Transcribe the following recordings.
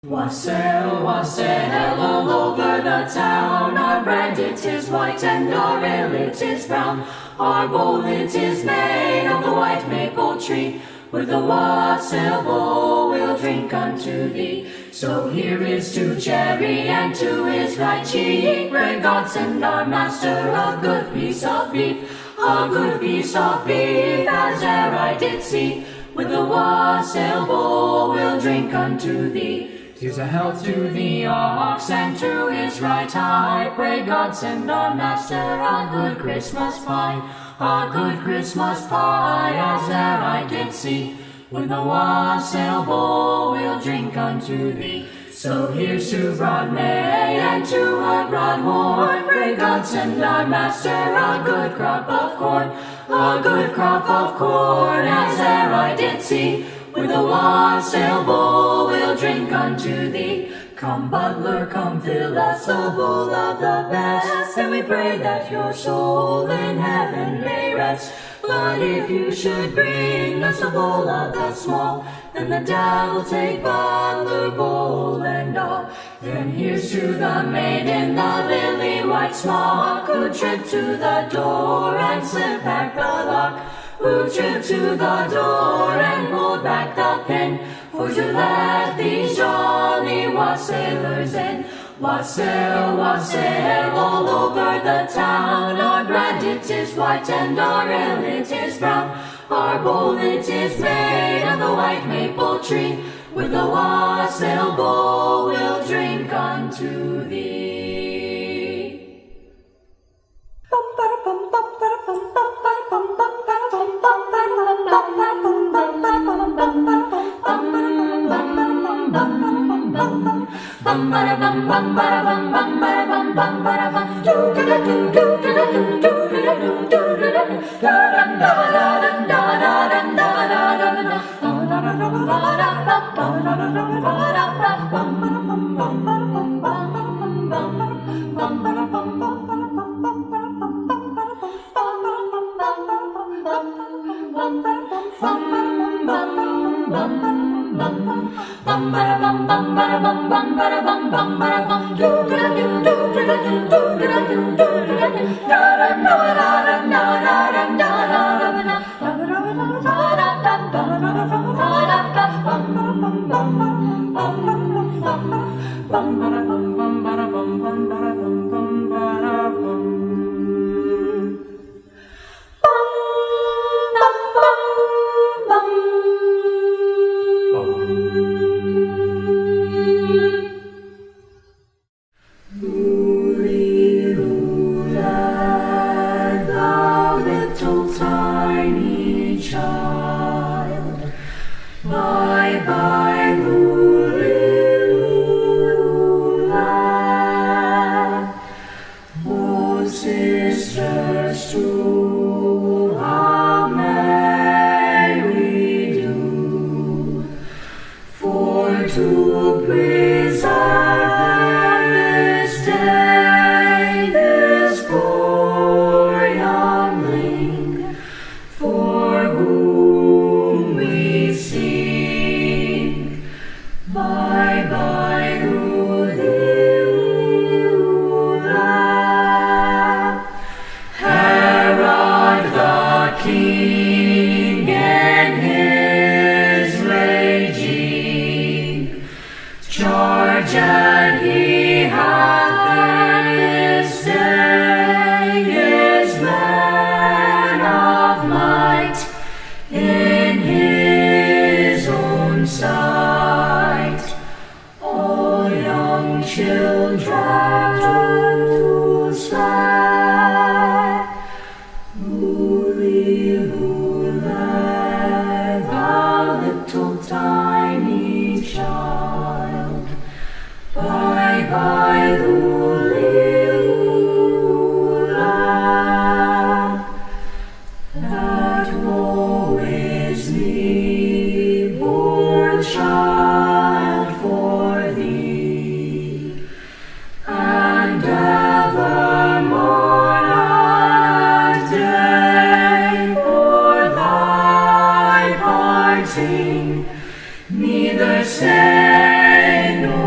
Wassail, wassail all over the town. Our brand it is white and our ale it is brown. Our bowl it is made of the white maple tree. With the wassail bowl we'll drink unto thee. So here is to Jerry and to his right cheek. Pray God send our master a good piece of beef, a good piece of beef as e'er I did see. With the wassail bowl we'll drink unto thee. Here's a health to the ox and to his right eye. Pray God send our master a good Christmas pie, a good Christmas pie as e'er I did see. With the wassail bowl we'll drink unto thee. So here's to Broad May and to her broad horn. Pray God send our master a good crop of corn, a good crop of corn as e'er I did see. With the wassail bowl we'll drink unto thee. Come butler, come fill us a bowl of the best, and we pray that your soul in heaven may rest. But if you should bring us a bowl of the small, then the devil take butler, bowl and all. Then here's to the maid in the lily white smock, who tripped to the door and slipped back the lock, who tripped to the door and pulled back the pin, for to let these jolly wassailers in. Wassail, wassail all over the town. Our brand it is white and our ale it is brown. Our bowl it is made of the white maple tree. With the wassail bowl we'll drink unto thee. Neither say no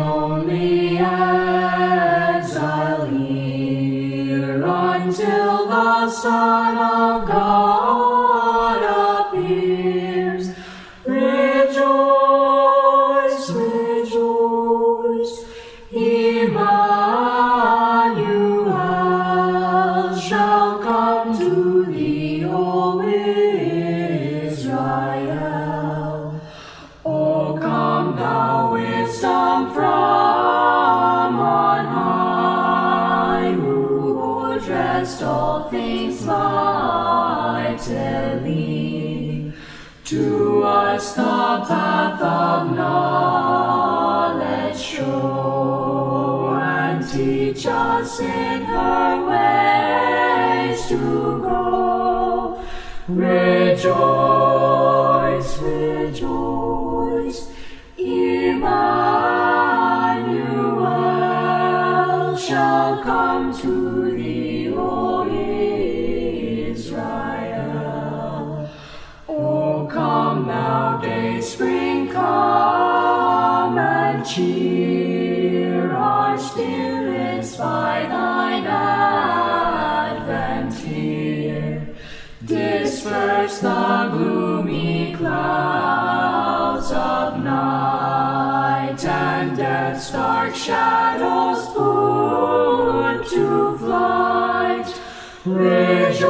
lonely exile here until the Son of God appears. Rejoice, rejoice, Emmanuel shall come to thee, O Israel. O come thou wisdom from on high, who dressed all things mightily. To us the path of knowledge show, and teach us in her ways to go. Rejoice, rejoice, Emmanuel shall come to thee, O Israel. O come thou day spring, come and cheer our spirits by thine advent here. Disperse the gloomy clouds of night, and death's dark shadows put to flight. Rejoice,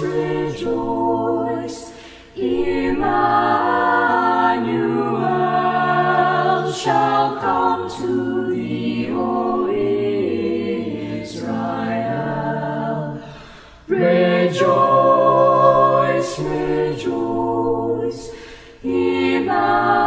rejoice, Emmanuel shall come to thee, O Israel. Rejoice, rejoice, Emmanuel